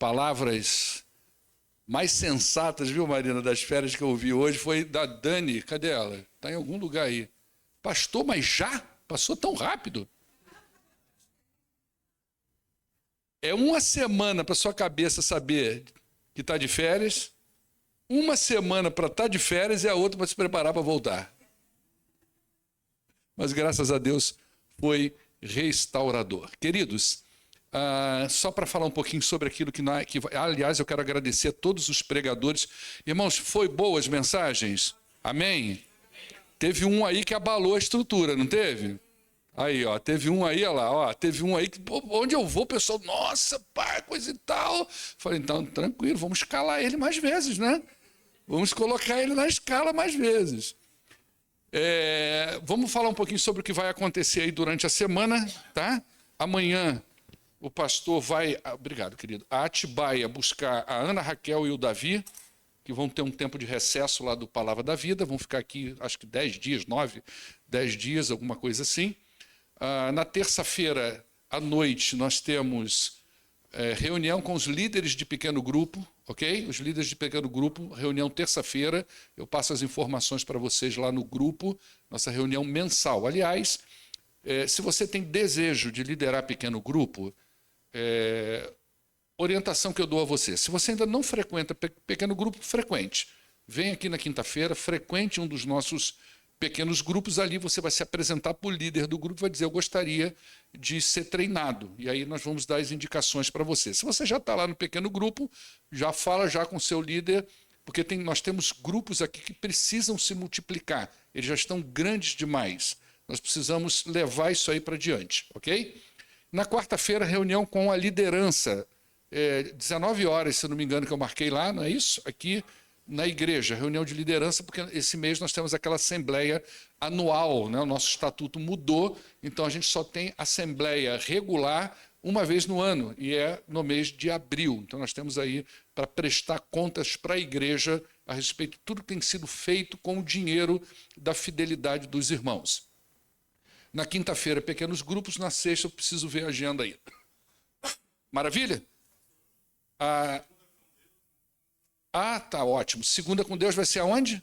palavras mais sensatas, viu, Marina, das férias que eu ouvi hoje foi da Dani. Cadê ela? Está em algum lugar aí. Pastor, mas já? Passou tão rápido? É uma semana para sua cabeça saber que está de férias, uma semana para estar de férias e a outra para se preparar para voltar. Mas graças a Deus foi restaurador. Queridos, só para falar um pouquinho sobre aquilo aliás, eu quero agradecer a todos os pregadores. Irmãos, foi boas mensagens? Amém? Teve um aí que abalou a estrutura, não teve? Aí, ó, teve um aí, olha lá, ó, teve um aí que, pô, onde eu vou, o pessoal, nossa, pá, coisa e tal. Falei, então, tranquilo, vamos escalar ele mais vezes, né? Vamos colocar ele na escala mais vezes. Vamos falar um pouquinho sobre o que vai acontecer aí durante a semana, tá? Amanhã o pastor vai, obrigado, querido, a Atibaia buscar a Ana Raquel e o Davi, que vão ter um tempo de recesso lá do Palavra da Vida, vão ficar aqui, acho que 10 dias, 9, 10 dias, alguma coisa assim. Na terça-feira à noite, nós temos reunião com os líderes de pequeno grupo, ok? Os líderes de pequeno grupo, reunião terça-feira. Eu passo as informações para vocês lá no grupo, nossa reunião mensal. Aliás, se você tem desejo de liderar pequeno grupo, orientação que eu dou a você. Se você ainda não frequenta pequeno grupo, frequente. Vem aqui na quinta-feira, frequente um dos nossos pequenos grupos, ali você vai se apresentar para o líder do grupo e vai dizer, eu gostaria de ser treinado. E aí nós vamos dar as indicações para você. Se você já está lá no pequeno grupo, já fala já com o seu líder, porque nós temos grupos aqui que precisam se multiplicar. Eles já estão grandes demais. Nós precisamos levar isso aí para diante, ok? Na quarta-feira, reunião com a liderança. 19 horas, se não me engano, que eu marquei lá, não é isso? Aqui na igreja, reunião de liderança, porque esse mês nós temos aquela assembleia anual, né? O nosso estatuto mudou, então a gente só tem assembleia regular uma vez no ano, e é no mês de abril. Então nós temos aí para prestar contas para a igreja a respeito de tudo que tem sido feito com o dinheiro da fidelidade dos irmãos. Na quinta-feira, pequenos grupos, na sexta eu preciso ver a agenda aí. Maravilha? Tá ótimo. Segunda com Deus vai ser aonde?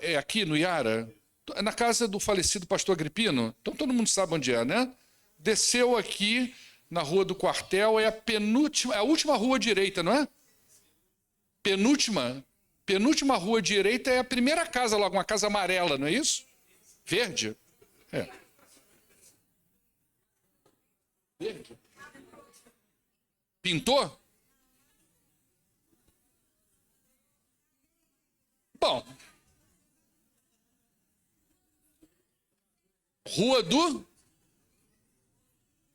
É aqui no Iara? É na casa do falecido pastor Agripino? Então todo mundo sabe onde é, né? Desceu aqui na Rua do Quartel, é a penúltima, é a última rua direita, não é? Penúltima rua direita é a primeira casa logo, uma casa amarela, não é isso? Verde? Verde. Pintou? Bom. Rua do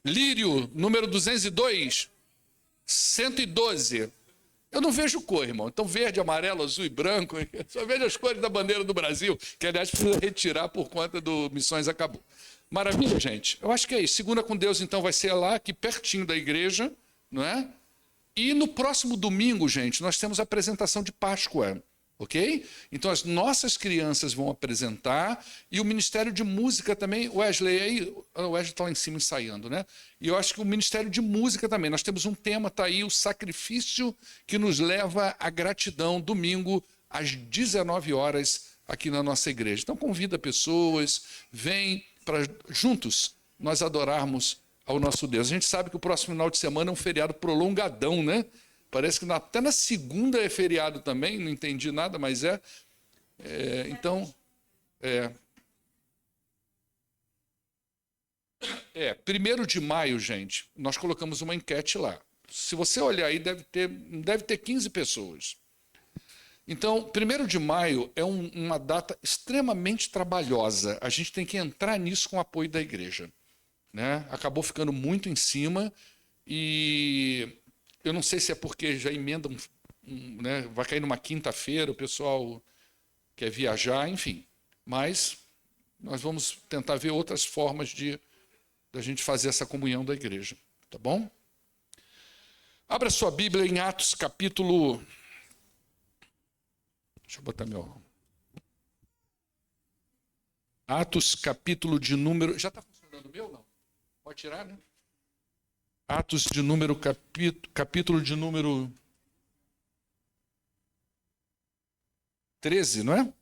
Lírio, número 202, 112. Eu não vejo cor, irmão. Então, verde, amarelo, azul e branco. Só vejo as cores da bandeira do Brasil, que, aliás, precisa retirar por conta do Missões Acabou. Maravilha, gente. Eu acho que é isso. Segunda com Deus, então, vai ser lá, aqui pertinho da igreja, não é? E no próximo domingo, gente, nós temos a apresentação de Páscoa, ok? Então as nossas crianças vão apresentar e o Ministério de Música também, Wesley, aí, o Wesley está lá em cima ensaiando, né? E eu acho que o Ministério de Música também, nós temos um tema, está aí, o sacrifício que nos leva à gratidão, domingo, às 19 horas, aqui na nossa igreja. Então convida pessoas, vem para juntos nós adorarmos ao nosso Deus. A gente sabe que o próximo final de semana é um feriado prolongadão, né? Parece que até na segunda é feriado também, não entendi nada, mas então, 1º de maio, gente, nós colocamos uma enquete lá. Se você olhar aí, deve ter 15 pessoas. Então, 1º de maio é uma data extremamente trabalhosa. A gente tem que entrar nisso com o apoio da igreja, né? Acabou ficando muito em cima e eu não sei se é porque já emenda, né? Vai cair numa quinta-feira, o pessoal quer viajar, enfim. Mas nós vamos tentar ver outras formas da gente fazer essa comunhão da igreja, tá bom? Abra sua Bíblia em Atos capítulo... Deixa eu botar meu... Atos capítulo de número... Já está funcionando o meu, não? Pode tirar, né? Atos de número, capítulo de número 13, não é?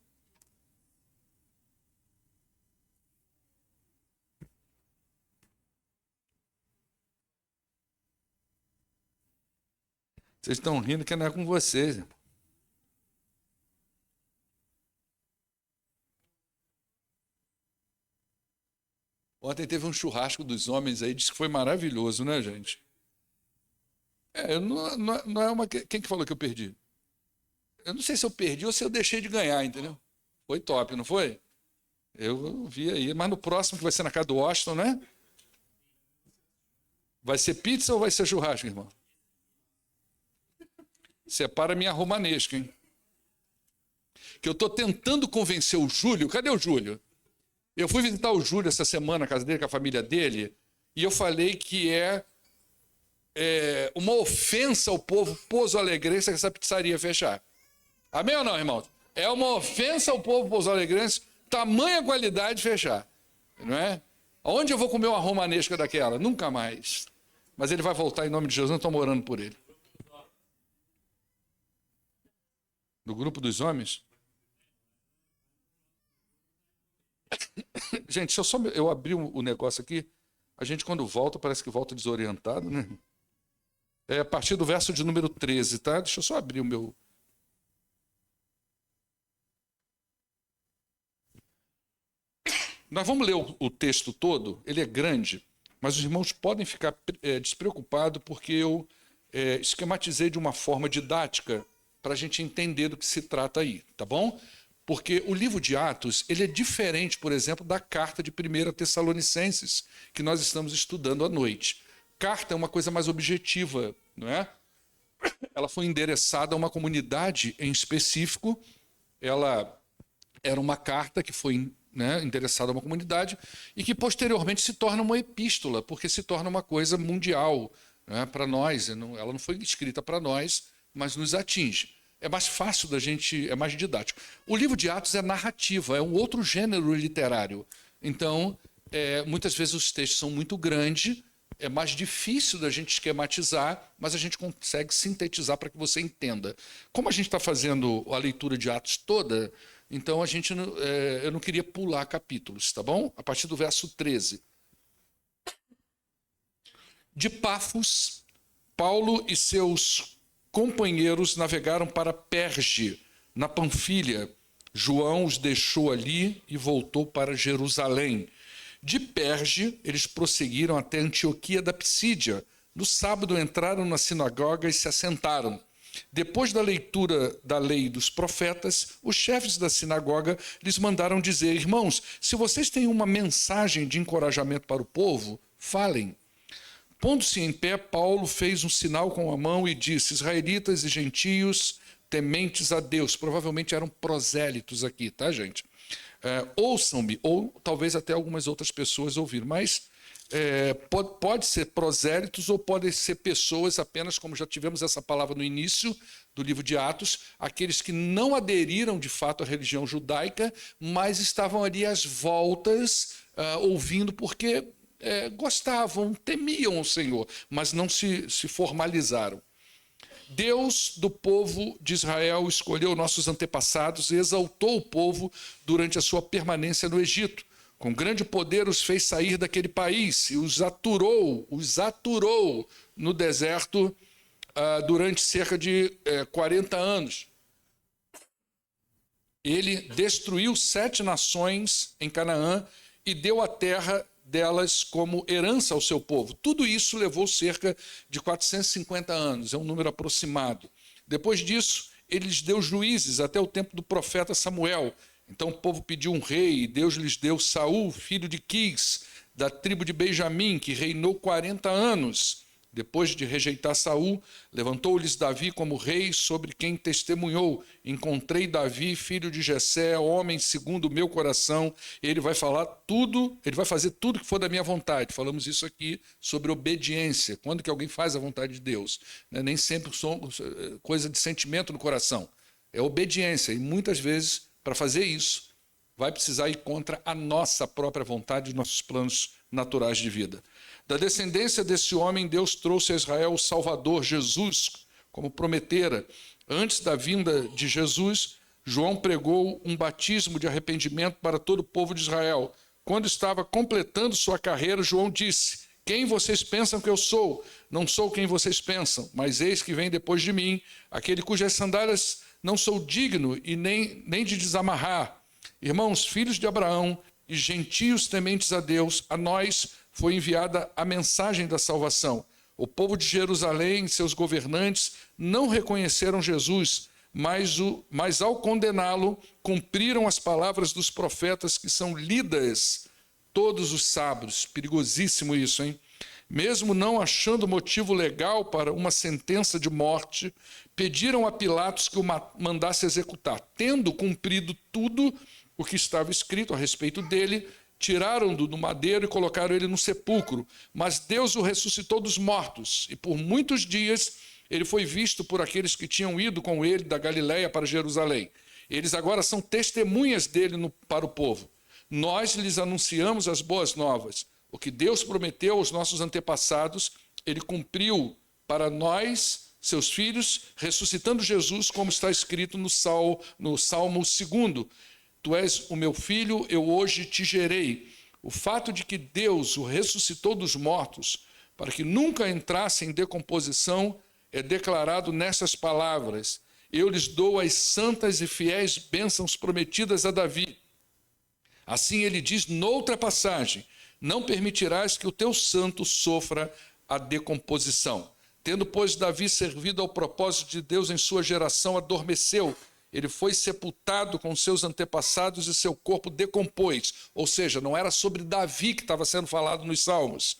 Vocês estão rindo que não é com vocês. Ontem teve um churrasco dos homens aí, disse que foi maravilhoso, né, gente? Não é uma. Quem que falou que eu perdi? Eu não sei se eu perdi ou se eu deixei de ganhar, entendeu? Foi top, não foi? Eu vi aí. Mas no próximo, que vai ser na casa do Washington, né? Vai ser pizza ou vai ser churrasco, irmão? Separa minha romanesca, hein? Que eu estou tentando convencer o Júlio. Cadê o Júlio? Eu fui visitar o Júlio essa semana na casa dele, com a família dele, e eu falei que é uma ofensa ao povo pouso-alegrense que essa pizzaria fechar. Amém ou não, irmão? É uma ofensa ao povo pouso-alegrense, tamanha qualidade fechar. Não é? Onde eu vou comer uma romanesca daquela? Nunca mais. Mas ele vai voltar em nome de Jesus, não estou orando por ele. Do grupo dos homens? Gente, se eu abrir o negócio aqui, a gente quando volta, parece que volta desorientado, né? É a partir do verso de número 13, tá? Deixa eu só abrir o meu... Nós vamos ler o texto todo, ele é grande, mas os irmãos podem ficar despreocupados porque eu esquematizei de uma forma didática para a gente entender do que se trata aí, tá bom? Porque o livro de Atos, ele é diferente, por exemplo, da carta de 1 Tessalonicenses, que nós estamos estudando à noite. Carta é uma coisa mais objetiva, não é? Ela foi endereçada a uma comunidade em específico, ela era uma carta que foi endereçada a uma comunidade e que posteriormente se torna uma epístola, porque se torna uma coisa mundial, né, para nós. Ela não foi escrita para nós, mas nos atinge. É mais fácil da gente, é mais didático. O livro de Atos é narrativa, é um outro gênero literário. Então, muitas vezes os textos são muito grandes, é mais difícil da gente esquematizar, mas a gente consegue sintetizar para que você entenda. Como a gente está fazendo a leitura de Atos toda, então eu não queria pular capítulos, tá bom? A partir do verso 13. De Pafos, Paulo e seus companheiros navegaram para Perge, na Panfilha. João os deixou ali e voltou para Jerusalém. De Perge, eles prosseguiram até Antioquia da Psídia. No sábado entraram na sinagoga e se assentaram. Depois da leitura da lei dos profetas, os chefes da sinagoga lhes mandaram dizer: irmãos, se vocês têm uma mensagem de encorajamento para o povo, falem. Pondo-se em pé, Paulo fez um sinal com a mão e disse: israelitas e gentios tementes a Deus. Provavelmente eram prosélitos aqui, tá, gente? Ouçam-me, ou talvez até algumas outras pessoas ouviram, mas pode ser prosélitos ou podem ser pessoas apenas, como já tivemos essa palavra no início do livro de Atos, aqueles que não aderiram de fato à religião judaica, mas estavam ali às voltas, ouvindo porque gostavam, temiam o Senhor, mas não se formalizaram. Deus do povo de Israel escolheu nossos antepassados e exaltou o povo durante a sua permanência no Egito. Com grande poder os fez sair daquele país e os aturou no deserto durante cerca de 40 anos. Ele destruiu 7 nações em Canaã e deu a terra delas como herança ao seu povo. Tudo isso levou cerca de 450 anos, é um número aproximado. Depois disso, ele lhes deu juízes até o tempo do profeta Samuel. Então o povo pediu um rei, e Deus lhes deu Saul, filho de Quis, da tribo de Benjamim, que reinou 40 anos. Depois de rejeitar Saul, levantou-lhes Davi como rei, sobre quem testemunhou: encontrei Davi, filho de Jessé, homem segundo o meu coração. Ele vai fazer tudo que for da minha vontade. Falamos isso aqui sobre obediência. Quando que alguém faz a vontade de Deus? Nem sempre são coisa de sentimento no coração. É obediência. E muitas vezes, para fazer isso, vai precisar ir contra a nossa própria vontade e nossos planos naturais de vida. Da descendência desse homem, Deus trouxe a Israel o Salvador, Jesus, como prometera. Antes da vinda de Jesus, João pregou um batismo de arrependimento para todo o povo de Israel. Quando estava completando sua carreira, João disse: quem vocês pensam que eu sou? Não sou quem vocês pensam, mas eis que vem depois de mim, aquele cujas sandálias não sou digno e nem de desamarrar. Irmãos, filhos de Abraão e gentios tementes a Deus, a nós foi enviada a mensagem da salvação. O povo de Jerusalém e seus governantes não reconheceram Jesus, mas ao condená-lo, cumpriram as palavras dos profetas que são lidas todos os sábados. Perigosíssimo isso, hein? Mesmo não achando motivo legal para uma sentença de morte, pediram a Pilatos que o mandasse executar. Tendo cumprido tudo o que estava escrito a respeito dele, tiraram-no do madeiro e colocaram ele no sepulcro. Mas Deus o ressuscitou dos mortos, e por muitos dias ele foi visto por aqueles que tinham ido com ele da Galiléia para Jerusalém. Eles agora são testemunhas dele para o povo. Nós lhes anunciamos as boas novas. O que Deus prometeu aos nossos antepassados, ele cumpriu para nós, seus filhos, ressuscitando Jesus, como está escrito no Salmo 2. Tu és o meu filho, eu hoje te gerei. O fato de que Deus o ressuscitou dos mortos, para que nunca entrasse em decomposição, é declarado nessas palavras: eu lhes dou as santas e fiéis bênçãos prometidas a Davi. Assim ele diz noutra passagem: não permitirás que o teu santo sofra a decomposição. Tendo, pois, Davi servido ao propósito de Deus em sua geração, adormeceu. Ele foi sepultado com seus antepassados e seu corpo decompôs. Ou seja, não era sobre Davi que estava sendo falado nos Salmos.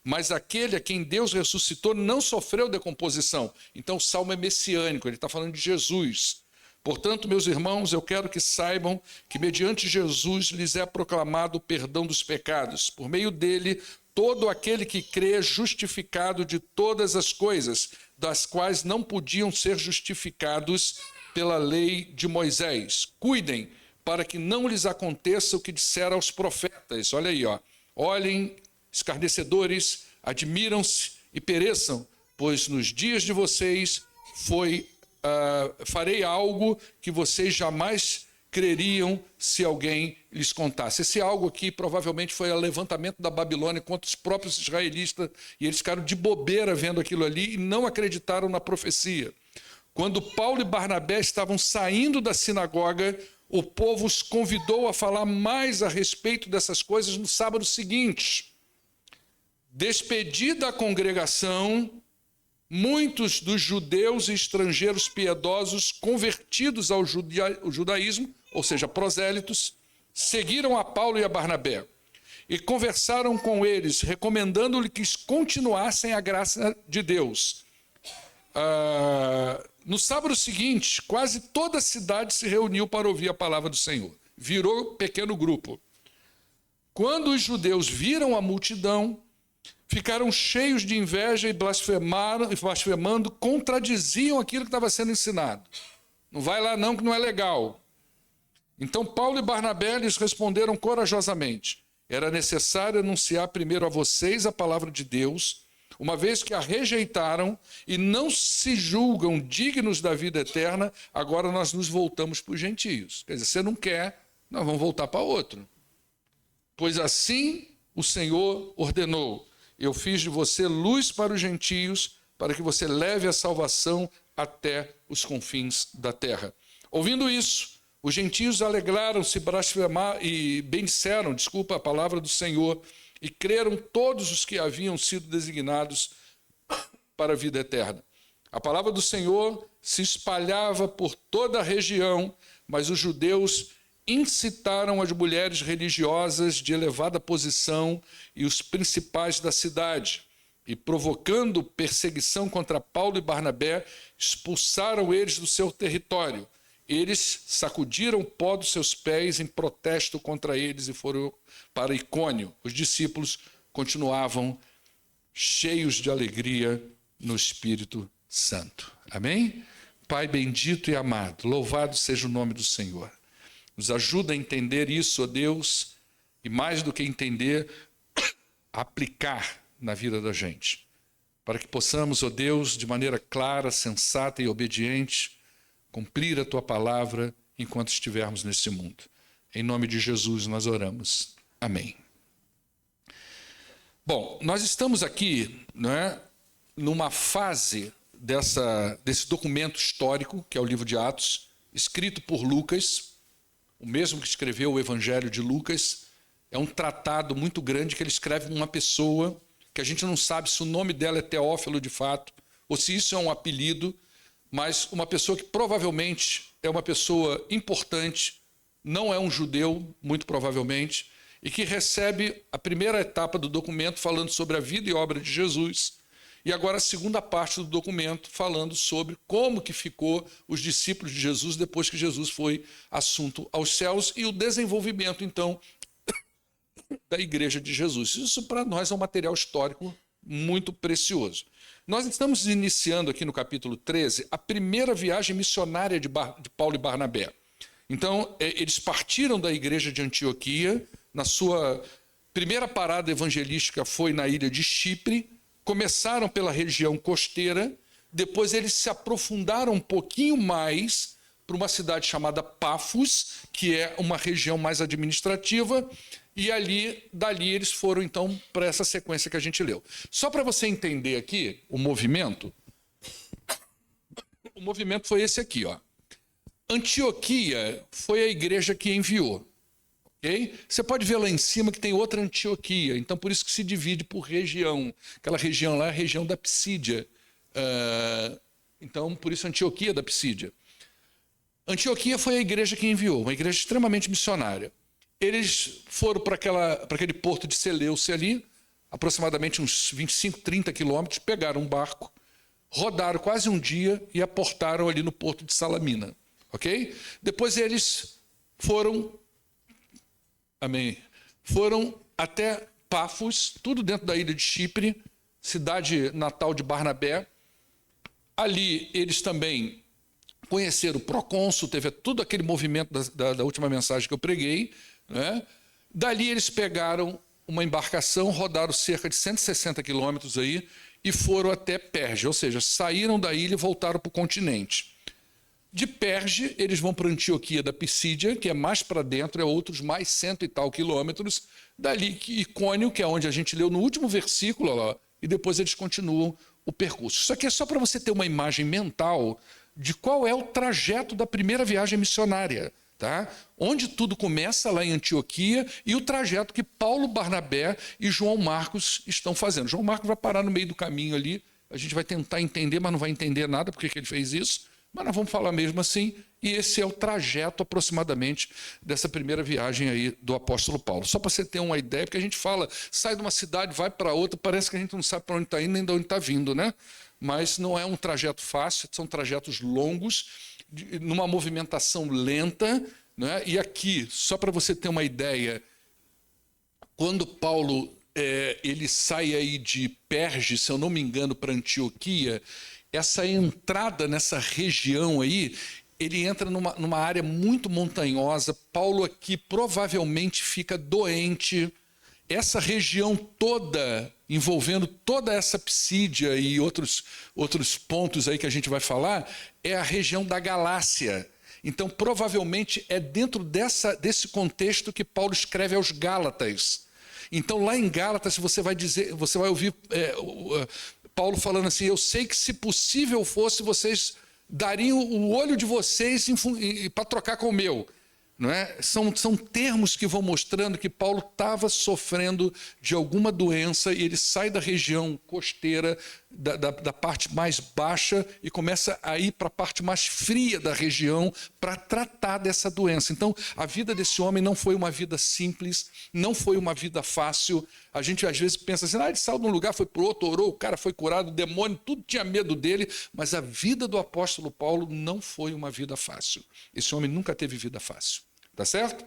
Mas aquele a quem Deus ressuscitou não sofreu decomposição. Então o Salmo é messiânico, ele está falando de Jesus. Portanto, meus irmãos, eu quero que saibam que mediante Jesus lhes é proclamado o perdão dos pecados. Por meio dele, todo aquele que crê é justificado de todas as coisas, das quais não podiam ser justificados pela lei de Moisés. Cuidem para que não lhes aconteça o que disseram aos profetas. Olha aí, ó. Olhem, escarnecedores, admiram-se e pereçam, pois nos dias de vocês farei algo que vocês jamais creriam se alguém lhes contasse. Esse algo aqui provavelmente foi o levantamento da Babilônia contra os próprios israelitas, e eles ficaram de bobeira vendo aquilo ali e não acreditaram na profecia. Quando Paulo e Barnabé estavam saindo da sinagoga, o povo os convidou a falar mais a respeito dessas coisas no sábado seguinte. Despedida a congregação, muitos dos judeus e estrangeiros piedosos convertidos ao judaísmo, ou seja, prosélitos, seguiram a Paulo e a Barnabé e conversaram com eles, recomendando-lhe que continuassem a graça de Deus. No sábado seguinte, quase toda a cidade se reuniu para ouvir a palavra do Senhor. Virou pequeno grupo. Quando os judeus viram a multidão, ficaram cheios de inveja e blasfemando, contradiziam aquilo que estava sendo ensinado. Não vai lá não, que não é legal. Então Paulo e Barnabé lhes responderam corajosamente: era necessário anunciar primeiro a vocês a palavra de Deus, uma vez que a rejeitaram e não se julgam dignos da vida eterna, agora nós nos voltamos para os gentios. Quer dizer, você não quer, nós vamos voltar para outro. Pois assim o Senhor ordenou: eu fiz de você luz para os gentios, para que você leve a salvação até os confins da terra. Ouvindo isso, os gentios alegraram-se, e bendiceram, a palavra do Senhor, e creram todos os que haviam sido designados para a vida eterna. A palavra do Senhor se espalhava por toda a região, mas os judeus incitaram as mulheres religiosas de elevada posição e os principais da cidade, e provocando perseguição contra Paulo e Barnabé, expulsaram eles do seu território. Eles sacudiram o pó dos seus pés em protesto contra eles e foram para Icônio. Os discípulos continuavam cheios de alegria no Espírito Santo. Amém? Pai bendito e amado, louvado seja o nome do Senhor. Nos ajuda a entender isso, ó Deus, e mais do que entender, aplicar na vida da gente, para que possamos, ó Deus, de maneira clara, sensata e obediente, cumprir a Tua palavra enquanto estivermos neste mundo. Em nome de Jesus nós oramos. Amém. Bom, nós estamos aqui, não é, numa fase desse documento histórico, que é o livro de Atos, escrito por Lucas, o mesmo que escreveu o Evangelho de Lucas. É um tratado muito grande que ele escreve uma pessoa que a gente não sabe se o nome dela é Teófilo de fato, ou se isso é um apelido, mas uma pessoa que provavelmente é uma pessoa importante, não é um judeu, muito provavelmente, e que recebe a primeira etapa do documento falando sobre a vida e obra de Jesus, e agora a segunda parte do documento falando sobre como que ficou os discípulos de Jesus depois que Jesus foi assunto aos céus e o desenvolvimento, então, da Igreja de Jesus. Isso para nós é um material histórico muito precioso. Nós estamos iniciando aqui no capítulo 13 a primeira viagem missionária de Paulo e Barnabé. Então, eles partiram da igreja de Antioquia, na sua primeira parada evangelística foi na ilha de Chipre, começaram pela região costeira, depois eles se aprofundaram um pouquinho mais para uma cidade chamada Pafos, que é uma região mais administrativa, e dali eles foram então para essa sequência que a gente leu. Só para você entender aqui o movimento foi esse aqui, ó. Antioquia foi a igreja que enviou. Okay? Você pode ver lá em cima que tem outra Antioquia, então por isso que se divide por região. Aquela região lá é a região da Psídia. Então, por isso Antioquia da Psídia. Antioquia foi a igreja que enviou, uma igreja extremamente missionária. Eles foram para aquele porto de Seleucia ali, aproximadamente uns 25, 30 quilômetros, pegaram um barco, rodaram quase um dia e aportaram ali no porto de Salamina. Ok? Depois eles foram até Pafos, tudo dentro da ilha de Chipre, cidade natal de Barnabé. Ali eles também conheceram o procônsul, teve todo aquele movimento da última mensagem que eu preguei, né? Dali eles pegaram uma embarcação, rodaram cerca de 160 quilômetros aí e foram até Perge, ou seja, saíram da ilha e voltaram para o continente. De Perge, eles vão para Antioquia da Pisídia, que é mais para dentro, é outros mais 100 e tal quilômetros. Dali, Icônio, que é onde a gente leu no último versículo, lá, e depois eles continuam o percurso. Isso aqui é só para você ter uma imagem mental de qual é o trajeto da primeira viagem missionária, tá? Onde tudo começa, lá em Antioquia, e o trajeto que Paulo, Barnabé e João Marcos estão fazendo. João Marcos vai parar no meio do caminho ali, a gente vai tentar entender, mas não vai entender nada porque que ele fez isso. Mas nós vamos falar mesmo assim, e esse é o trajeto aproximadamente dessa primeira viagem aí do apóstolo Paulo. Só para você ter uma ideia, porque a gente fala, sai de uma cidade, vai para outra, parece que a gente não sabe para onde está indo nem de onde está vindo, né? Mas não é um trajeto fácil, são trajetos longos, numa movimentação lenta, né? E aqui, só para você ter uma ideia, quando Paulo ele sai aí de Perge, se eu não me engano, para Antioquia, essa entrada nessa região aí, ele entra numa área muito montanhosa. Paulo aqui provavelmente fica doente. Essa região toda, envolvendo toda essa Psídia e outros pontos aí que a gente vai falar, é a região da Galácia. Então, provavelmente é dentro desse contexto que Paulo escreve aos Gálatas. Então, lá em Gálatas, você vai ouvir Paulo falando assim, eu sei que se possível fosse, vocês dariam o olho de vocês para trocar com o meu. Não é? São termos que vão mostrando que Paulo estava sofrendo de alguma doença e ele sai da região costeira, da parte mais baixa e começa a ir para a parte mais fria da região para tratar dessa doença. Então, a vida desse homem não foi uma vida simples, não foi uma vida fácil. A gente às vezes pensa assim, ele saiu de um lugar, foi para o outro, orou, o cara foi curado, o demônio, tudo tinha medo dele, mas a vida do apóstolo Paulo não foi uma vida fácil. Esse homem nunca teve vida fácil. Tá certo?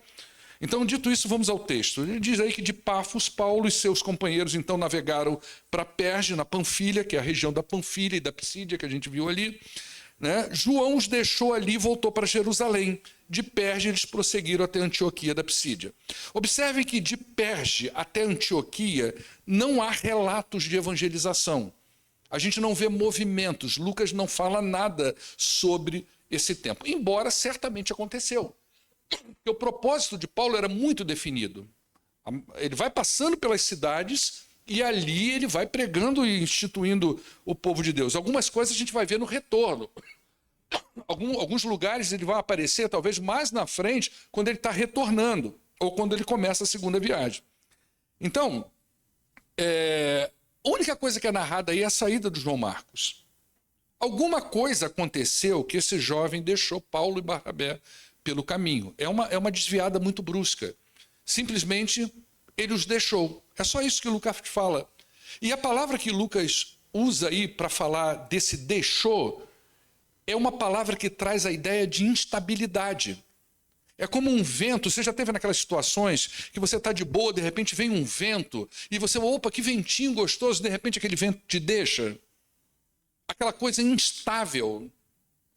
Então, dito isso, vamos ao texto. Ele diz aí que de Pafos, Paulo e seus companheiros então navegaram para Perge, na Panfilha, que é a região da Panfilha e da Psídia, que a gente viu ali. né? João os deixou ali e voltou para Jerusalém. De Perge eles prosseguiram até Antioquia da Psídia. Observe que de Perge até Antioquia não há relatos de evangelização. A gente não vê movimentos. Lucas não fala nada sobre esse tempo, embora certamente aconteceu. Porque o propósito de Paulo era muito definido. Ele vai passando pelas cidades e ali ele vai pregando e instituindo o povo de Deus. Algumas coisas a gente vai ver no retorno. Alguns lugares ele vai aparecer talvez mais na frente quando ele está retornando ou quando ele começa a segunda viagem. Então, a única coisa que é narrada aí é a saída do João Marcos. Alguma coisa aconteceu que esse jovem deixou Paulo e Barnabé pelo caminho. É uma desviada muito brusca. Simplesmente ele os deixou. É só isso que Lucas fala. E a palavra que Lucas usa aí para falar desse deixou é uma palavra que traz a ideia de instabilidade. É como um vento. Você já teve naquelas situações que você está de boa, de repente vem um vento e você, opa, que ventinho gostoso, de repente aquele vento te deixa. Aquela coisa instável.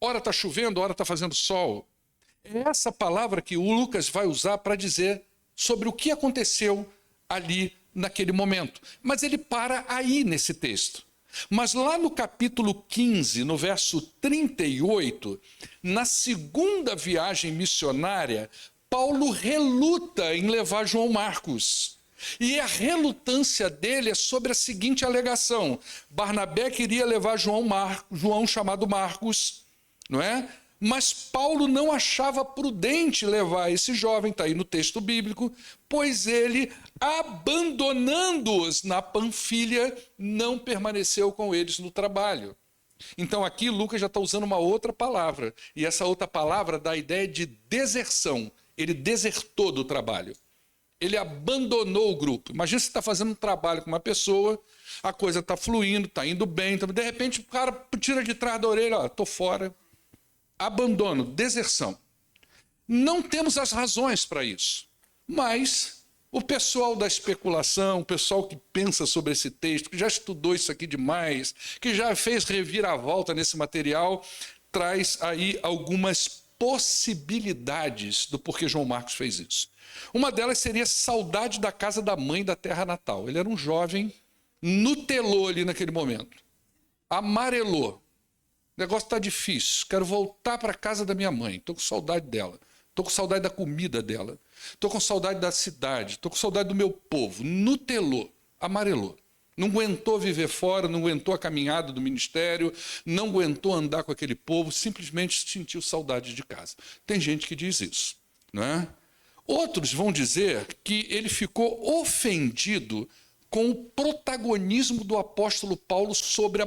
Ora está chovendo, ora está fazendo sol. É essa palavra que o Lucas vai usar para dizer sobre o que aconteceu ali naquele momento. Mas ele para aí nesse texto. Mas lá no capítulo 15, no verso 38, na segunda viagem missionária, Paulo reluta em levar João Marcos. E a relutância dele é sobre a seguinte alegação: Barnabé queria levar João chamado Marcos, não é? Mas Paulo não achava prudente levar esse jovem, está aí no texto bíblico, pois ele, abandonando-os na Panfilha, não permaneceu com eles no trabalho. Então aqui Lucas já está usando uma outra palavra, e essa outra palavra dá a ideia de deserção. Ele desertou do trabalho. Ele abandonou o grupo. Imagina você está fazendo um trabalho com uma pessoa, a coisa está fluindo, está indo bem, então, de repente o cara tira de trás da orelha, estou fora. Abandono, deserção. Não temos as razões para isso, mas o pessoal da especulação, o pessoal que pensa sobre esse texto, que já estudou isso aqui demais, que já fez reviravolta nesse material, traz aí algumas possibilidades do porquê João Marcos fez isso. Uma delas seria saudade da casa da mãe, da terra natal. Ele era um jovem, nutelou ali naquele momento, amarelou. O negócio está difícil, quero voltar para a casa da minha mãe, estou com saudade dela, estou com saudade da comida dela, estou com saudade da cidade, estou com saudade do meu povo. Nutelou, amarelou. Não aguentou viver fora, não aguentou a caminhada do ministério, não aguentou andar com aquele povo, simplesmente sentiu saudade de casa. Tem gente que diz isso, não é? Outros vão dizer que ele ficou ofendido com o protagonismo do apóstolo Paulo sobre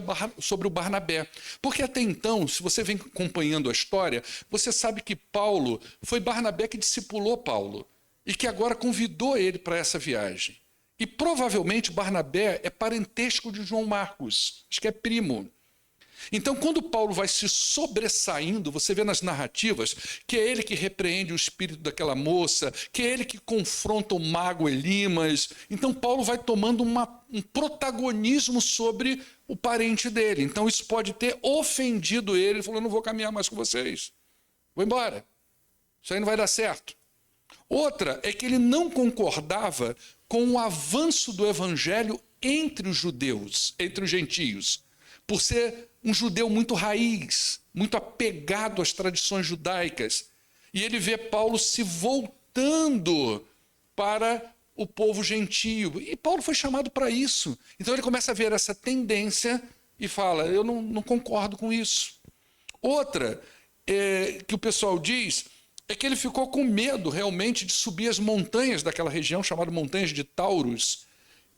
o Barnabé. Porque até então, se você vem acompanhando a história, você sabe que Paulo, foi Barnabé que discipulou Paulo e que agora convidou ele para essa viagem. E provavelmente Barnabé é parentesco de João Marcos, acho que é primo. Então, quando Paulo vai se sobressaindo, você vê nas narrativas que é ele que repreende o espírito daquela moça, que é ele que confronta o mago Elimas. Então, Paulo vai tomando um protagonismo sobre o parente dele. Então, isso pode ter ofendido ele. Ele falou, não vou caminhar mais com vocês. Vou embora. Isso aí não vai dar certo. Outra é que ele não concordava com o avanço do evangelho entre os judeus, entre os gentios, por ser um judeu muito raiz, muito apegado às tradições judaicas. E ele vê Paulo se voltando para o povo gentio. E Paulo foi chamado para isso. Então ele começa a ver essa tendência e fala, eu não concordo com isso. Outra que o pessoal diz é que ele ficou com medo realmente de subir as montanhas daquela região, chamadas montanhas de Taurus.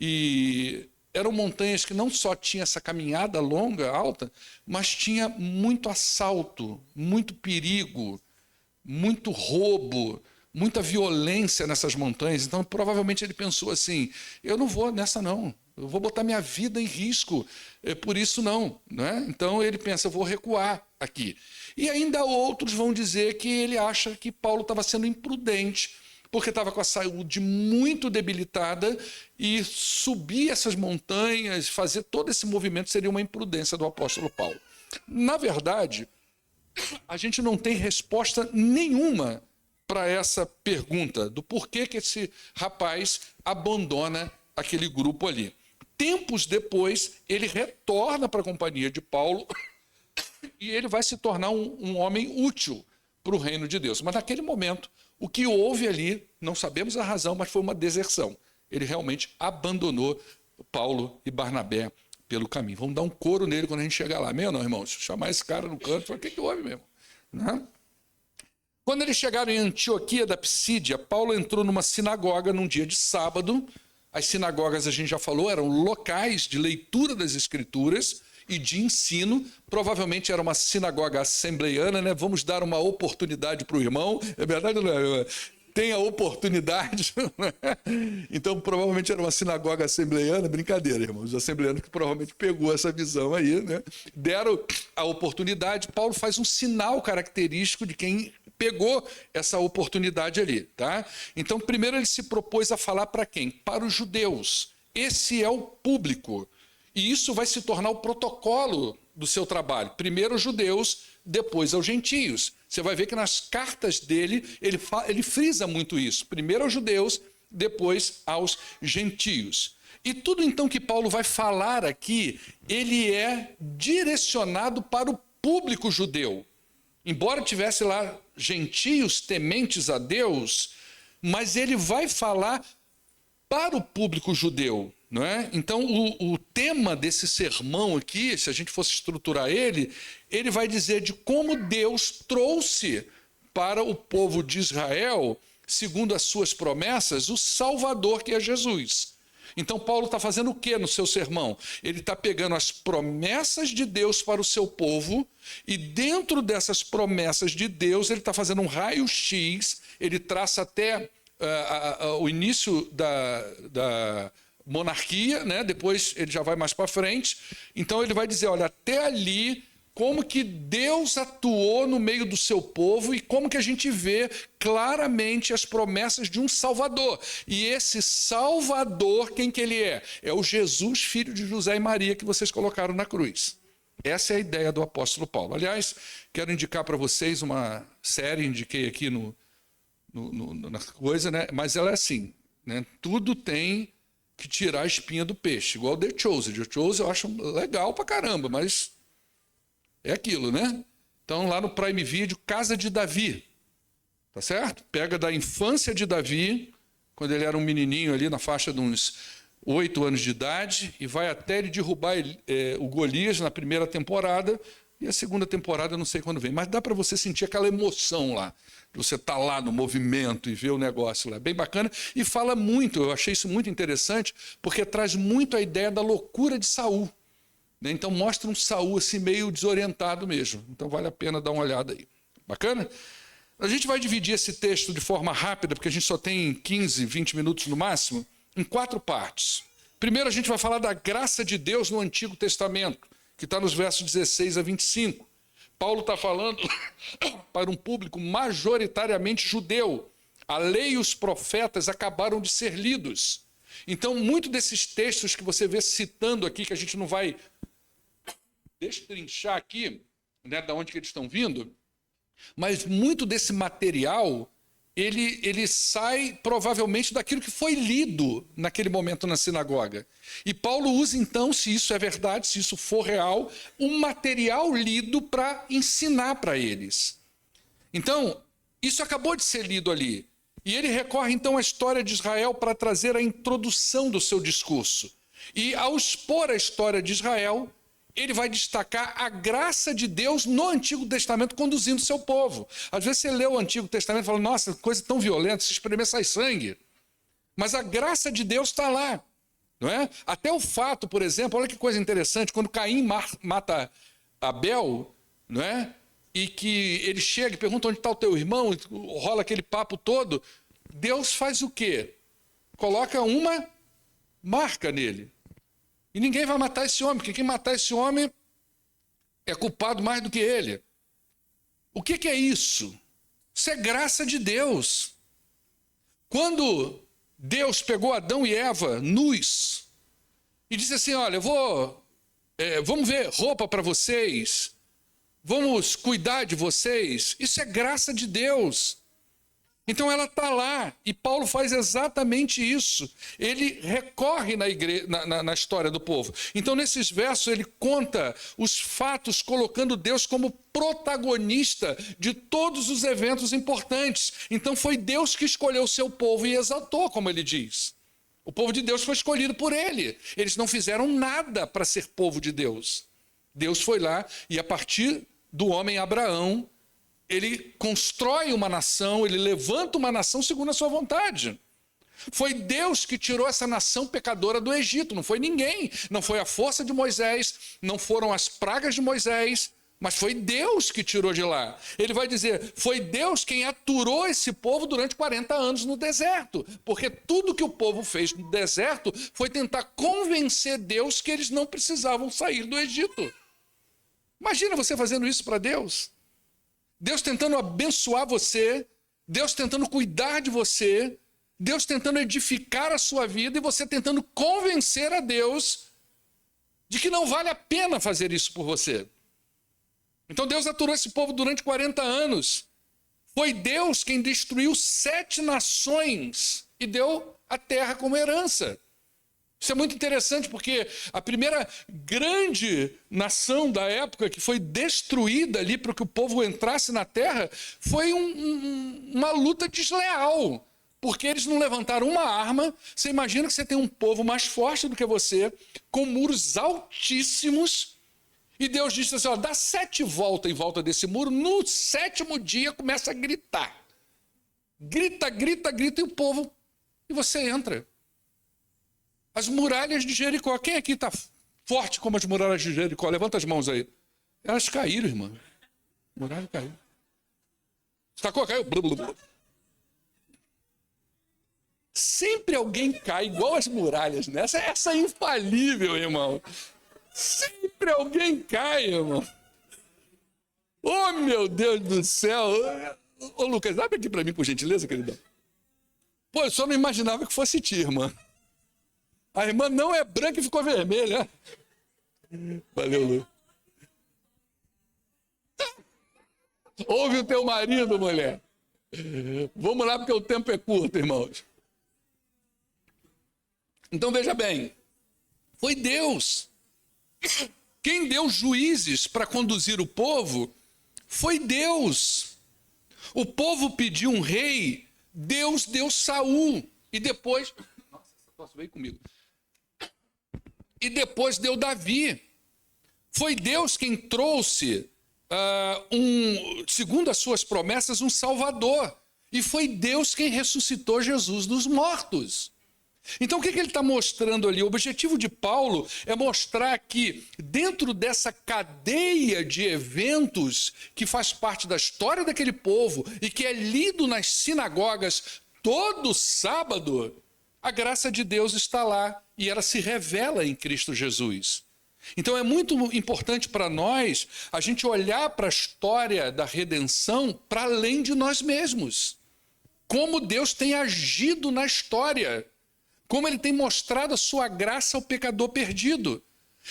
E eram montanhas que não só tinha essa caminhada longa, alta, mas tinha muito assalto, muito perigo, muito roubo, muita violência nessas montanhas. Então, provavelmente ele pensou assim, eu não vou nessa não, eu vou botar minha vida em risco, por isso não, né? Então ele pensa, eu vou recuar aqui. E ainda outros vão dizer que ele acha que Paulo estava sendo imprudente, porque estava com a saúde muito debilitada e subir essas montanhas, fazer todo esse movimento seria uma imprudência do apóstolo Paulo. Na verdade, a gente não tem resposta nenhuma para essa pergunta do porquê que esse rapaz abandona aquele grupo ali. Tempos depois, ele retorna para a companhia de Paulo e ele vai se tornar um homem útil para o reino de Deus. Mas naquele momento, o que houve ali, não sabemos a razão, mas foi uma deserção. Ele realmente abandonou Paulo e Barnabé pelo caminho. Vamos dar um coro nele quando a gente chegar lá. Meu não, irmão, se chamar esse cara no canto, fala, o que houve mesmo? Né? Quando eles chegaram em Antioquia da Psídia, Paulo entrou numa sinagoga num dia de sábado. As sinagogas, a gente já falou, eram locais de leitura das Escrituras e de ensino. Provavelmente era uma sinagoga assembleiana, né? Vamos dar uma oportunidade para o irmão. É verdade ou não é? Tem a oportunidade. Então, provavelmente era uma sinagoga assembleiana. Brincadeira, irmãos. Os assembleianos que provavelmente pegou essa visão aí, né? Deram a oportunidade. Paulo faz um sinal característico de quem pegou essa oportunidade ali, tá? Então, primeiro ele se propôs a falar para quem? Para os judeus. Esse é o público. E isso vai se tornar o protocolo do seu trabalho. Primeiro aos judeus, depois aos gentios. Você vai ver que nas cartas dele, ele frisa muito isso. Primeiro aos judeus, depois aos gentios. E tudo então que Paulo vai falar aqui, ele é direcionado para o público judeu. Embora tivesse lá gentios tementes a Deus, mas ele vai falar para o público judeu. Não é? Então, o tema desse sermão aqui, se a gente fosse estruturar ele vai dizer de como Deus trouxe para o povo de Israel, segundo as suas promessas, o Salvador que é Jesus. Então, Paulo está fazendo o que no seu sermão? Ele está pegando as promessas de Deus para o seu povo e dentro dessas promessas de Deus, ele está fazendo um raio-x, ele traça até o início da monarquia, né? Depois ele já vai mais para frente. Então ele vai dizer, olha, até ali, como que Deus atuou no meio do seu povo e como que a gente vê claramente as promessas de um Salvador. E esse Salvador, quem que ele é? É o Jesus, filho de José e Maria, que vocês colocaram na cruz. Essa é a ideia do apóstolo Paulo. Aliás, quero indicar para vocês uma série, indiquei aqui na coisa, né? Mas ela é assim, né? Tudo tem que tirar a espinha do peixe, igual The Chosen. The Chosen eu acho legal pra caramba, mas é aquilo, né? Então, lá no Prime Video, Casa de Davi, tá certo? Pega da infância de Davi, quando ele era um menininho ali na faixa de uns 8 anos de idade, e vai até ele derrubar o Golias na primeira temporada, e a segunda temporada eu não sei quando vem, mas dá para você sentir aquela emoção lá. Você está lá no movimento e vê o negócio lá. Bem bacana. E fala muito, eu achei isso muito interessante, porque traz muito a ideia da loucura de Saul. Né? Então mostra um Saul assim meio desorientado mesmo. Então vale a pena dar uma olhada aí. Bacana? A gente vai dividir esse texto de forma rápida, porque a gente só tem 15, 20 minutos no máximo, em 4 partes. Primeiro a gente vai falar da graça de Deus no Antigo Testamento, que está nos versos 16 a 25. Paulo está falando para um público majoritariamente judeu. A lei e os profetas acabaram de ser lidos. Então, muito desses textos que você vê citando aqui, que a gente não vai destrinchar aqui, né, de onde que eles estão vindo, mas muito desse material, ele sai provavelmente daquilo que foi lido naquele momento na sinagoga. E Paulo usa então, se isso é verdade, se isso for real, um material lido para ensinar para eles. Então, isso acabou de ser lido ali. E ele recorre então à história de Israel para trazer a introdução do seu discurso. E ao expor a história de Israel, ele vai destacar a graça de Deus no Antigo Testamento conduzindo o seu povo. Às vezes você lê o Antigo Testamento e fala, nossa, coisa tão violenta, se espremer sai sangue. Mas a graça de Deus está lá. Não é? Até o fato, por exemplo, olha que coisa interessante, quando Caim mata Abel, não é? E que ele chega e pergunta onde está o teu irmão, rola aquele papo todo, Deus faz o quê? Coloca uma marca nele. E ninguém vai matar esse homem, porque quem matar esse homem é culpado mais do que ele. O que é isso? Isso é graça de Deus. Quando Deus pegou Adão e Eva nus e disse assim, olha, vamos ver roupa para vocês, vamos cuidar de vocês. Isso é graça de Deus. Então ela está lá, e Paulo faz exatamente isso. Ele recorre na história do povo. Então, nesses versos, ele conta os fatos, colocando Deus como protagonista de todos os eventos importantes. Então, foi Deus que escolheu o seu povo e exaltou, como ele diz. O povo de Deus foi escolhido por ele. Eles não fizeram nada para ser povo de Deus. Deus foi lá e, a partir do homem Abraão, ele constrói uma nação, ele levanta uma nação segundo a sua vontade. Foi Deus que tirou essa nação pecadora do Egito, não foi ninguém. Não foi a força de Moisés, não foram as pragas de Moisés, mas foi Deus que tirou de lá. Ele vai dizer, foi Deus quem aturou esse povo durante 40 anos no deserto, porque tudo que o povo fez no deserto foi tentar convencer Deus que eles não precisavam sair do Egito. Imagina você fazendo isso para Deus. Deus tentando abençoar você, Deus tentando cuidar de você, Deus tentando edificar a sua vida e você tentando convencer a Deus de que não vale a pena fazer isso por você. Então Deus aturou esse povo durante 40 anos. Foi Deus quem destruiu 7 nações e deu a terra como herança. Isso é muito interessante porque a primeira grande nação da época que foi destruída ali para que o povo entrasse na terra foi uma luta desleal, porque eles não levantaram uma arma. Você imagina que você tem um povo mais forte do que você, com muros altíssimos, e Deus disse assim, ó, dá 7 voltas em volta desse muro, no 7º dia começa a gritar. Grita, grita, grita, e o povo, e você entra. As muralhas de Jericó. Quem aqui está forte como as muralhas de Jericó? Levanta as mãos aí. Elas caíram, irmão. A muralha caiu. Estacou, caiu. Blu, blu, blu. Sempre alguém cai igual as muralhas, né? Essa é infalível, irmão. Sempre alguém cai, irmão. Oh, meu Deus do céu. Ô, Lucas, abre aqui para mim, por gentileza, queridão. Pô, eu só não imaginava que fosse ti, irmã. A irmã não é branca e ficou vermelha. Valeu, Lu. Ouve o teu marido, mulher. Vamos lá, porque o tempo é curto, irmãos. Então, veja bem. Foi Deus. Quem deu juízes para conduzir o povo foi Deus. O povo pediu um rei, Deus deu Saul. E depois... Nossa, essa tosse veio comigo. E depois deu Davi. Foi Deus quem trouxe, segundo as suas promessas, um Salvador. E foi Deus quem ressuscitou Jesus dos mortos. Então, o que ele está mostrando ali? O objetivo de Paulo é mostrar que, dentro dessa cadeia de eventos que faz parte da história daquele povo e que é lido nas sinagogas todo sábado, a graça de Deus está lá e ela se revela em Cristo Jesus. Então é muito importante para nós a gente olhar para a história da redenção para além de nós mesmos. Como Deus tem agido na história. Como ele tem mostrado a sua graça ao pecador perdido.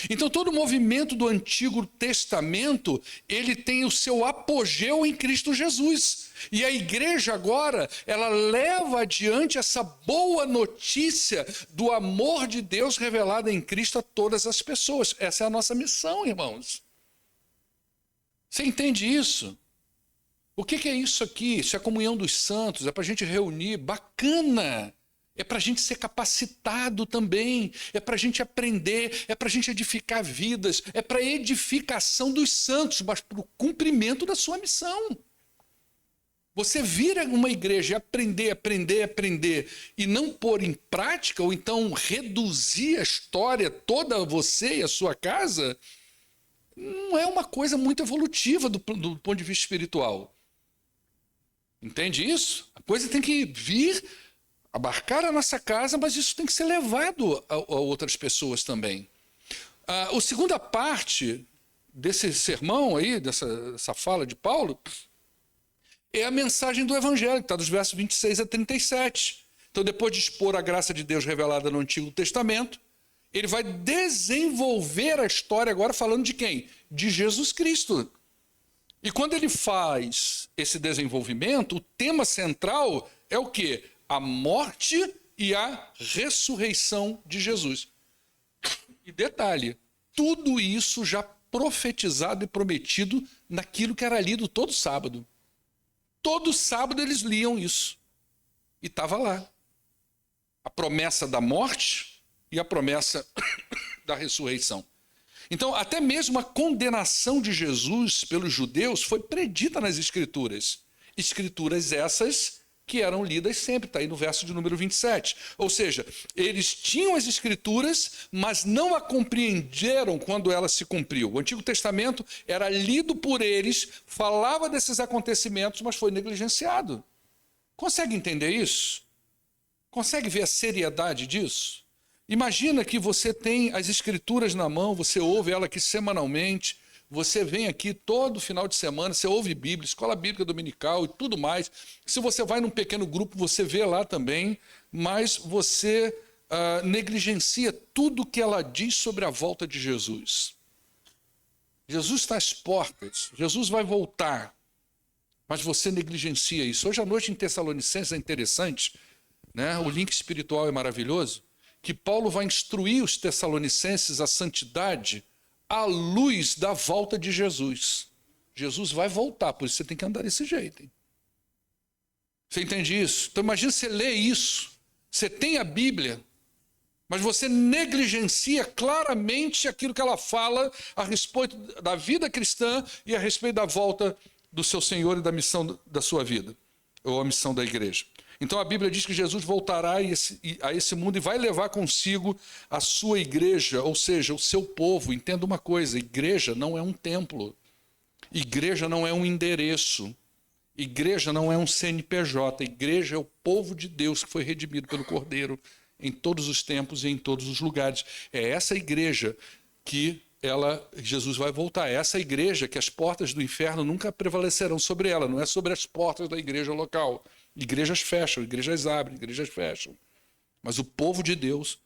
Então todo o movimento do Antigo Testamento, ele tem o seu apogeu em Cristo Jesus. E a igreja agora, ela leva adiante essa boa notícia do amor de Deus revelado em Cristo a todas as pessoas. Essa é a nossa missão, irmãos. Você entende isso? O que é isso aqui? Isso é a comunhão dos santos, é para a gente reunir, bacana. É para a gente ser capacitado também, é para a gente aprender, é para a gente edificar vidas, é para a edificação dos santos, mas para o cumprimento da sua missão. Você vir a uma igreja e aprender, aprender, aprender e não pôr em prática, ou então reduzir a história toda a você e a sua casa, não é uma coisa muito evolutiva do ponto de vista espiritual. Entende isso? A coisa tem que vir... abarcar a nossa casa, mas isso tem que ser levado a outras pessoas também. A segunda parte desse sermão aí, dessa fala de Paulo, é a mensagem do Evangelho, que está dos versos 26 a 37. Então, depois de expor a graça de Deus revelada no Antigo Testamento, ele vai desenvolver a história agora falando de quem? De Jesus Cristo. E quando ele faz esse desenvolvimento, o tema central é o quê? A morte e a ressurreição de Jesus. E detalhe, tudo isso já profetizado e prometido naquilo que era lido todo sábado. Todo sábado eles liam isso. E estava lá. A promessa da morte e a promessa da ressurreição. Então, até mesmo a condenação de Jesus pelos judeus foi predita nas Escrituras. Escrituras essas que eram lidas sempre, está aí no verso de número 27. Ou seja, eles tinham as Escrituras, mas não a compreenderam quando ela se cumpriu. O Antigo Testamento era lido por eles, falava desses acontecimentos, mas foi negligenciado. Consegue entender isso? Consegue ver a seriedade disso? Imagina que você tem as Escrituras na mão, você ouve ela aqui semanalmente, você vem aqui todo final de semana, você ouve Bíblia, escola bíblica dominical e tudo mais. Se você vai num pequeno grupo, você vê lá também, mas você negligencia tudo que ela diz sobre a volta de Jesus. Jesus está às portas, Jesus vai voltar, mas você negligencia isso. Hoje à noite em Tessalonicenses é interessante, né? O link espiritual é maravilhoso, que Paulo vai instruir os tessalonicenses à santidade à luz da volta de Jesus. Jesus vai voltar, por isso você tem que andar desse jeito. Hein? Você entende isso? Então imagina você lê isso, você tem a Bíblia, mas você negligencia claramente aquilo que ela fala a respeito da vida cristã e a respeito da volta do seu Senhor e da missão da sua vida, ou a missão da igreja. Então a Bíblia diz que Jesus voltará a esse mundo e vai levar consigo a sua igreja, ou seja, o seu povo. Entenda uma coisa, igreja não é um templo, igreja não é um endereço, igreja não é um CNPJ, igreja é o povo de Deus que foi redimido pelo Cordeiro em todos os tempos e em todos os lugares. É essa igreja que Jesus vai voltar, é essa igreja que as portas do inferno nunca prevalecerão sobre ela, não é sobre as portas da igreja local. Igrejas fecham, igrejas abrem, igrejas fecham. Mas o povo de Deus,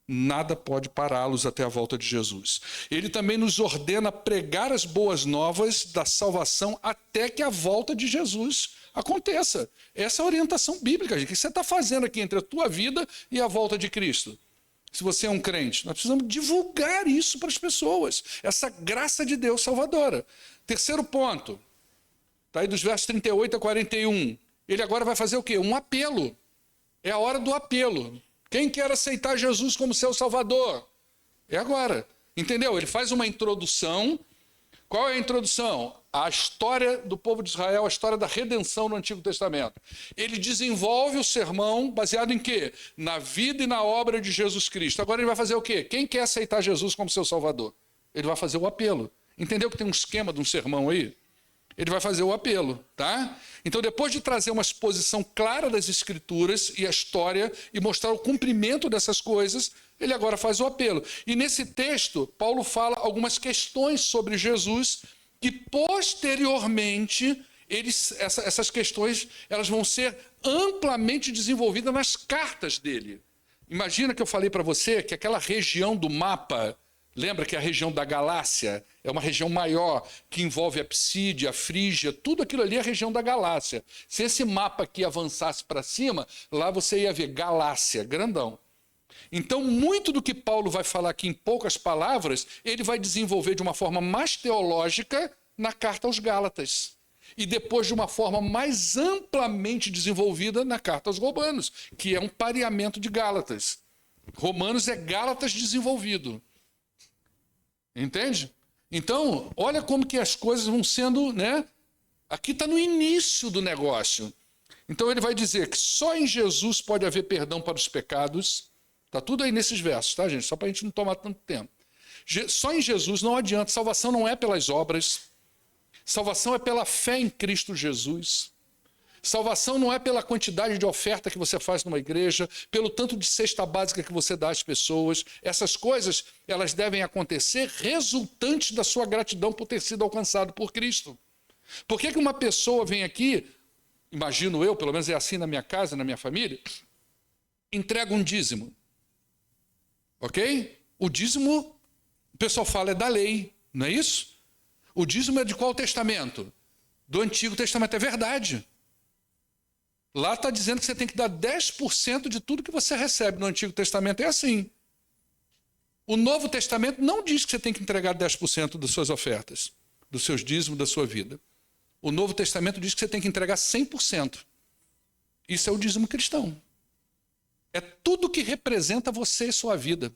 nada pode pará-los até a volta de Jesus. Ele também nos ordena pregar as boas novas da salvação até que a volta de Jesus aconteça. Essa é a orientação bíblica, gente. O que você está fazendo aqui entre a tua vida e a volta de Cristo? Se você é um crente, nós precisamos divulgar isso para as pessoas. Essa graça de Deus salvadora. Terceiro ponto, está aí dos versos 38 a 41. Ele agora vai fazer o quê? Um apelo. É a hora do apelo. Quem quer aceitar Jesus como seu Salvador? É agora. Entendeu? Ele faz uma introdução. Qual é a introdução? A história do povo de Israel, a história da redenção no Antigo Testamento. Ele desenvolve o sermão baseado em quê? Na vida e na obra de Jesus Cristo. Agora ele vai fazer o quê? Quem quer aceitar Jesus como seu Salvador? Ele vai fazer o apelo. Entendeu que tem um esquema de um sermão aí? Ele vai fazer o apelo, tá? Então, depois de trazer uma exposição clara das Escrituras e a história e mostrar o cumprimento dessas coisas, ele agora faz o apelo. E nesse texto, Paulo fala algumas questões sobre Jesus que, posteriormente, essas questões elas vão ser amplamente desenvolvidas nas cartas dele. Imagina que eu falei para você que aquela região do mapa, lembra que a região da Galácia é uma região maior, que envolve a Psídia, a Frígia, tudo aquilo ali é a região da Galácia. Se esse mapa aqui avançasse para cima, lá você ia ver Galácia, grandão. Então, muito do que Paulo vai falar aqui em poucas palavras, ele vai desenvolver de uma forma mais teológica na carta aos Gálatas. E depois de uma forma mais amplamente desenvolvida na carta aos Romanos, que é um pareamento de Gálatas. Romanos é Gálatas desenvolvido. Entende? Então, olha como que as coisas vão sendo, né? Aqui está no início do negócio. Então ele vai dizer que só em Jesus pode haver perdão para os pecados. Está tudo aí nesses versos, tá, gente? Só para a gente não tomar tanto tempo. Só em Jesus não adianta. Salvação não é pelas obras. Salvação é pela fé em Cristo Jesus. Salvação não é pela quantidade de oferta que você faz numa igreja, pelo tanto de cesta básica que você dá às pessoas. Essas coisas, elas devem acontecer resultantes da sua gratidão por ter sido alcançado por Cristo. Por que uma pessoa vem aqui, imagino eu, pelo menos é assim na minha casa, na minha família, entrega um dízimo? Ok? O dízimo, o pessoal fala, é da lei, não é isso? O dízimo é de qual testamento? do Antigo Testamento. É verdade. Lá está dizendo que você tem que dar 10% de tudo que você recebe no Antigo Testamento. É assim. O Novo Testamento não diz que você tem que entregar 10% das suas ofertas, dos seus dízimos, da sua vida. O Novo Testamento diz que você tem que entregar 100%. Isso é o dízimo cristão. É tudo que representa você e sua vida.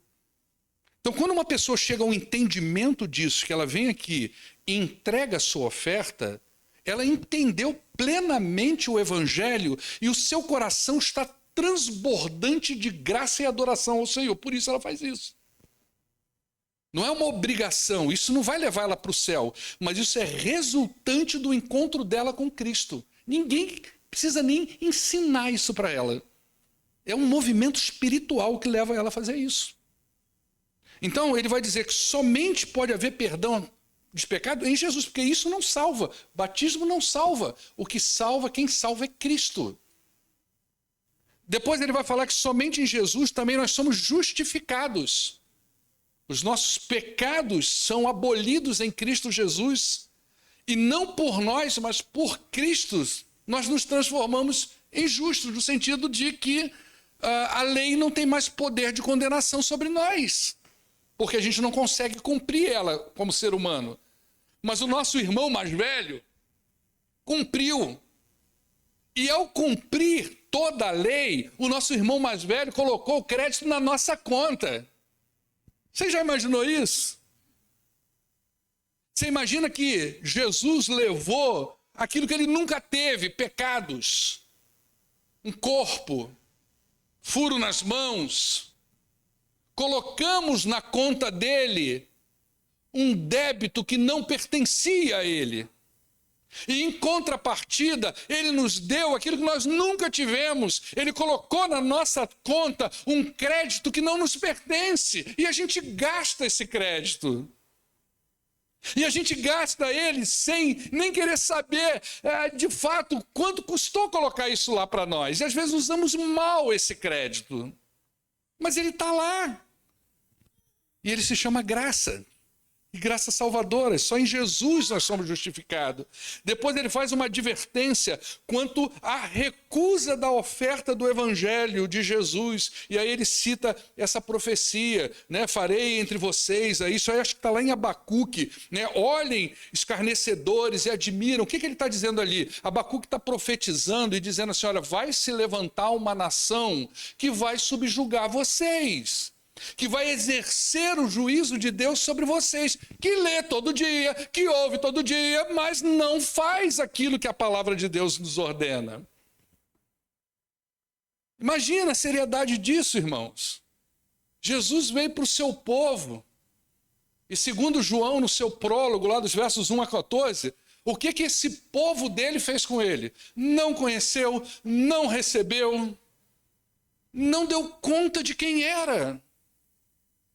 Então, quando uma pessoa chega ao entendimento disso, que ela vem aqui e entrega a sua oferta, ela entendeu plenamente o Evangelho e o seu coração está transbordante de graça e adoração ao Senhor. Por isso ela faz isso. Não é uma obrigação, isso não vai levar ela para o céu, mas isso é resultante do encontro dela com Cristo. Ninguém precisa nem ensinar isso para ela. É um movimento espiritual que leva ela a fazer isso. Então, ele vai dizer que somente pode haver perdão de pecado em Jesus, porque isso não salva. Batismo não salva. O que salva, quem salva é Cristo. Depois ele vai falar que somente em Jesus também nós somos justificados. Os nossos pecados são abolidos em Cristo Jesus. E não por nós, mas por Cristo, nós nos transformamos em justos, no sentido de que a lei não tem mais poder de condenação sobre nós, porque a gente não consegue cumprir ela como ser humano. Mas o nosso irmão mais velho cumpriu. E ao cumprir toda a lei, o nosso irmão mais velho colocou o crédito na nossa conta. Você já imaginou isso? Você imagina que Jesus levou aquilo que ele nunca teve, pecados, um corpo, furo nas mãos, colocamos na conta dele um débito que não pertencia a ele. E em contrapartida, ele nos deu aquilo que nós nunca tivemos. Ele colocou na nossa conta um crédito que não nos pertence. E a gente gasta esse crédito. E a gente gasta ele sem nem querer saber, de fato, quanto custou colocar isso lá para nós. E às vezes usamos mal esse crédito. Mas ele está lá. E ele se chama graça. E graça salvadora. Só em Jesus nós somos justificados. Depois ele faz uma advertência quanto à recusa da oferta do Evangelho de Jesus. E aí ele cita essa profecia, né? Farei entre vocês, isso aí acho que está lá em Abacuque, né? Olhem, escarnecedores, e admiram. O que ele está dizendo ali? Abacuque está profetizando e dizendo assim, olha, vai se levantar uma nação que vai subjugar vocês, que vai exercer o juízo de Deus sobre vocês, que lê todo dia, que ouve todo dia, mas não faz aquilo que a palavra de Deus nos ordena. Imagina a seriedade disso, irmãos. Jesus veio para o seu povo, e segundo João, no seu prólogo, lá dos versos 1 a 14, o que esse povo dele fez com ele? Não conheceu, não recebeu, não deu conta de quem era.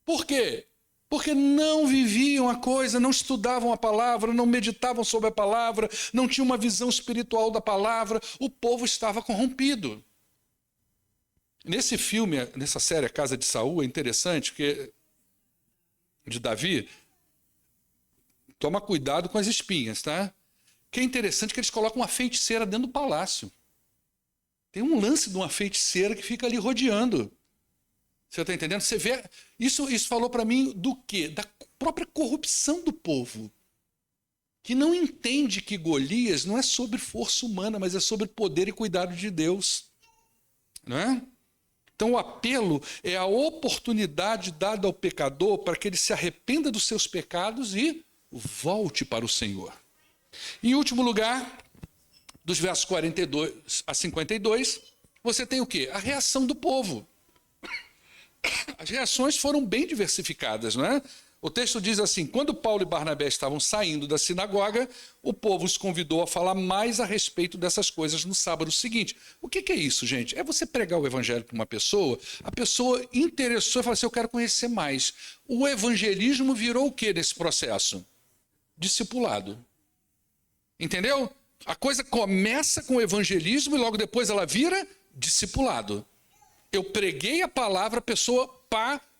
Por quê? Porque não viviam a coisa, não estudavam a palavra, não meditavam sobre a palavra, não tinham uma visão espiritual da palavra, o povo estava corrompido. Nesse filme, nessa série A Casa de Saul, é interessante, porque de Davi, toma cuidado com as espinhas, tá? Que é interessante que eles colocam uma feiticeira dentro do palácio. Tem um lance de uma feiticeira que fica ali rodeando. Você está entendendo? Você vê, isso falou para mim do quê? Da própria corrupção do povo, que não entende que Golias não é sobre força humana, mas é sobre poder e cuidado de Deus. Não é? Então o apelo é a oportunidade dada ao pecador para que ele se arrependa dos seus pecados e volte para o Senhor. Em último lugar, dos versos 42 a 52, você tem o quê? A reação do povo. As reações foram bem diversificadas, não é? O texto diz assim, quando Paulo e Barnabé estavam saindo da sinagoga, o povo os convidou a falar mais a respeito dessas coisas no sábado seguinte. O que é isso, gente? É você pregar o evangelho para uma pessoa, a pessoa interessou e falou assim, eu quero conhecer mais. O evangelismo virou o que nesse processo? Discipulado. Entendeu? A coisa começa com o evangelismo e logo depois ela vira discipulado. Eu preguei a palavra, a pessoa,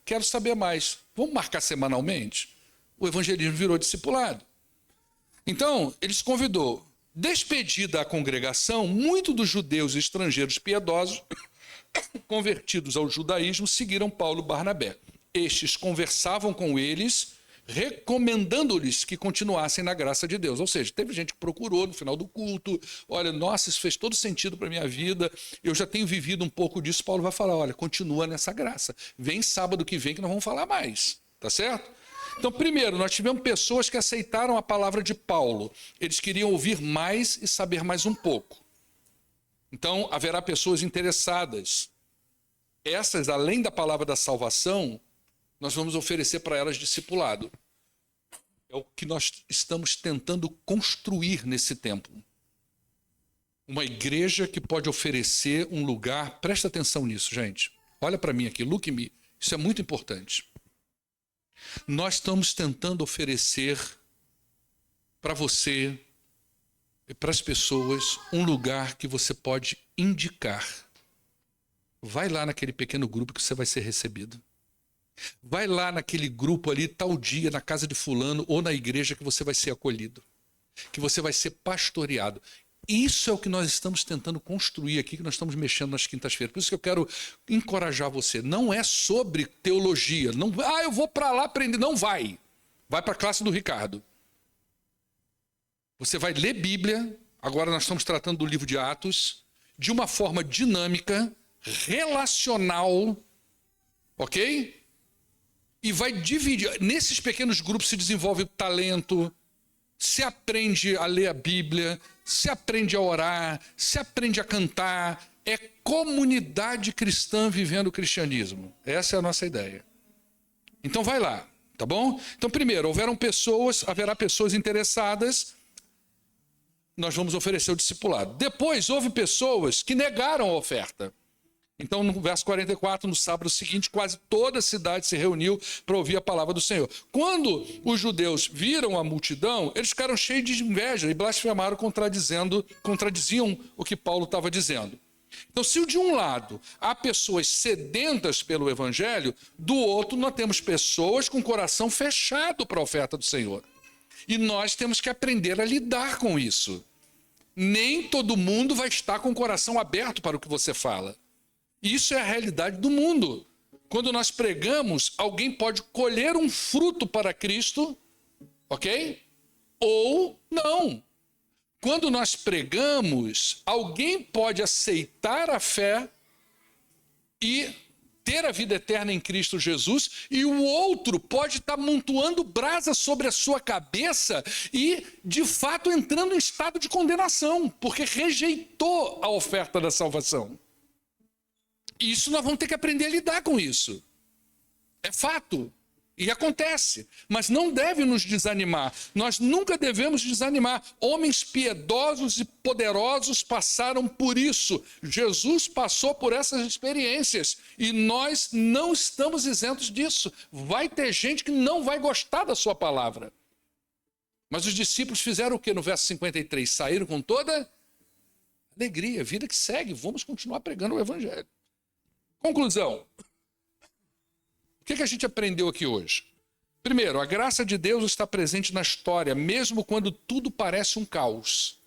quero saber mais. Vamos marcar semanalmente? O evangelismo virou discipulado. Então, eles convidou. Despedida a congregação, muitos dos judeus e estrangeiros piedosos, convertidos ao judaísmo, seguiram Paulo e Barnabé. Estes conversavam com eles, recomendando-lhes que continuassem na graça de Deus. Ou seja, teve gente que procurou no final do culto, olha, nossa, isso fez todo sentido para a minha vida, eu já tenho vivido um pouco disso. Paulo vai falar, olha, continua nessa graça. Vem sábado que vem que nós vamos falar mais, tá certo? Então, primeiro, nós tivemos pessoas que aceitaram a palavra de Paulo. Eles queriam ouvir mais e saber mais um pouco. Então, haverá pessoas interessadas. Essas, além da palavra da salvação, nós vamos oferecer para elas discipulado. É o que nós estamos tentando construir nesse tempo. Uma igreja que pode oferecer um lugar, presta atenção nisso, gente. Olha para mim aqui, look me. Isso é muito importante. Nós estamos tentando oferecer para você e para as pessoas um lugar que você pode indicar. Vai lá naquele pequeno grupo que você vai ser recebido. Vai lá naquele grupo ali, tal dia, na casa de fulano ou na igreja que você vai ser acolhido. Que você vai ser pastoreado. Isso é o que nós estamos tentando construir aqui, que nós estamos mexendo nas quintas-feiras. Por isso que eu quero encorajar você. Não é sobre teologia. Não, eu vou para lá aprender. Não vai. Vai para a classe do Ricardo. Você vai ler Bíblia. Agora nós estamos tratando do livro de Atos. De uma forma dinâmica, relacional. Ok? E vai dividir. Nesses pequenos grupos se desenvolve o talento. Se aprende a ler a Bíblia, se aprende a orar, se aprende a cantar. É comunidade cristã vivendo o cristianismo. Essa é a nossa ideia. Então vai lá, tá bom? Então primeiro, haverá pessoas interessadas, nós vamos oferecer o discipulado. Depois houve pessoas que negaram a oferta. Então, no verso 44, no sábado seguinte, quase toda a cidade se reuniu para ouvir a palavra do Senhor. Quando os viram a multidão, eles ficaram cheios de inveja e blasfemaram, contradiziam o que Paulo estava dizendo. Então, se de um lado há pessoas sedentas pelo evangelho, do outro nós temos pessoas com o coração fechado para a oferta do Senhor. E nós temos que aprender a lidar com isso. Nem todo mundo vai estar com o coração aberto para o que você fala. Isso é a realidade do mundo. Quando nós pregamos, alguém pode colher um fruto para Cristo, ok? Ou não. Quando nós pregamos, alguém pode aceitar a fé e ter a vida eterna em Cristo Jesus, e o outro pode estar amontoando brasa sobre a sua cabeça e, de fato, entrando em estado de condenação, porque rejeitou a oferta da salvação. Isso nós vamos ter que aprender a lidar com isso. É fato. E acontece. Mas não deve nos desanimar. Nós nunca devemos desanimar. Homens piedosos e poderosos passaram por isso. Jesus passou por essas experiências. E nós não estamos isentos disso. Vai ter gente que não vai gostar da sua palavra. Mas os discípulos fizeram o quê no verso 53? Saíram com toda alegria. Vida que segue. Vamos continuar pregando o evangelho. Conclusão. O que a gente aprendeu aqui hoje? Primeiro, a graça de Deus está presente na história, mesmo quando tudo parece um caos.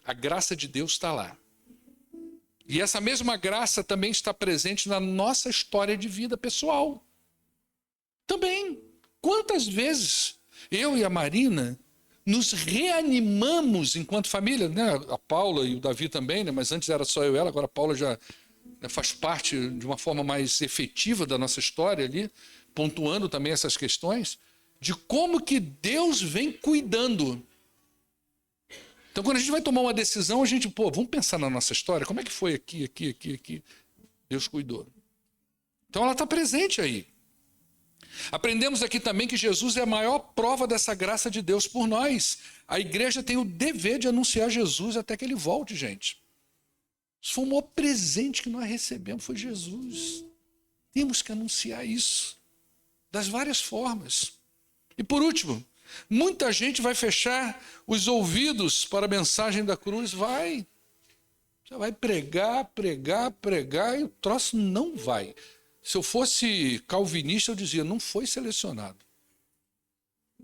A graça de Deus está lá. E essa mesma graça também está presente na nossa história de vida pessoal. Também. Quantas vezes eu e a Marina nos reanimamos enquanto família, né? A Paula e o Davi também, né? Mas antes era só eu e ela, agora a Paula já faz parte de uma forma mais efetiva da nossa história ali, pontuando também essas questões, de como que Deus vem cuidando. Então, quando a gente vai tomar uma decisão, a gente, vamos pensar na nossa história, como é que foi aqui. Deus cuidou. Então, ela está presente aí. Aprendemos aqui também que Jesus é a maior prova dessa graça de Deus por nós. A igreja tem o dever de anunciar Jesus até que ele volte, gente. Isso foi o maior presente que nós recebemos, foi Jesus. Temos que anunciar isso, das várias formas. E por último, muita gente vai fechar os ouvidos para a mensagem da cruz, vai. Já vai pregar, e o troço não vai. Se eu fosse calvinista, eu dizia, não foi selecionado.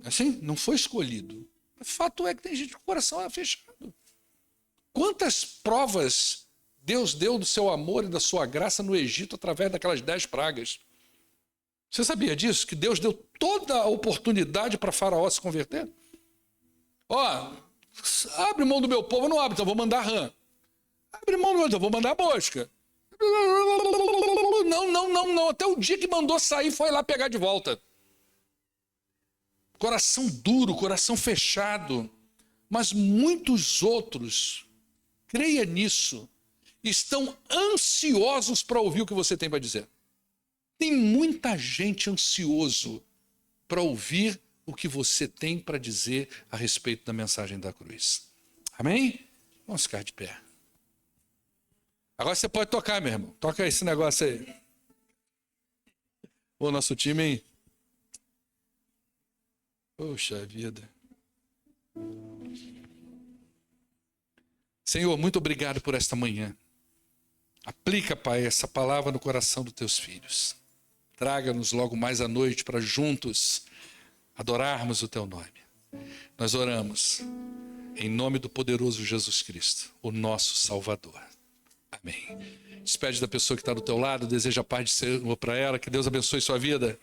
Assim, não foi escolhido. O fato é que tem gente com o coração fechado. Quantas provas Deus deu do seu amor e da sua graça no Egito através daquelas 10 pragas? Você sabia disso? Que Deus deu toda a oportunidade para Faraó se converter? Ó, abre mão do meu povo, não abre, então vou mandar rã. Abre mão do meu, então vou mandar mosca. Não. Até o dia que mandou sair, foi lá pegar de volta. Coração duro, coração fechado. Mas muitos outros, creia nisso, estão ansiosos para ouvir o que você tem para dizer. Tem muita gente ansioso para ouvir o que você tem para dizer a respeito da mensagem da cruz. Amém? Vamos ficar de pé. Agora você pode tocar, meu irmão. Toca esse negócio aí. O nosso time, hein? Poxa vida. Senhor, muito obrigado por esta manhã. Aplica, Pai, essa palavra no coração dos teus filhos. Traga-nos logo mais à noite para juntos adorarmos o teu nome. Nós oramos em nome do poderoso Jesus Cristo, o nosso Salvador. Amém. Despede da pessoa que está do teu lado, deseja a paz de Senhor para ela, que Deus abençoe sua vida.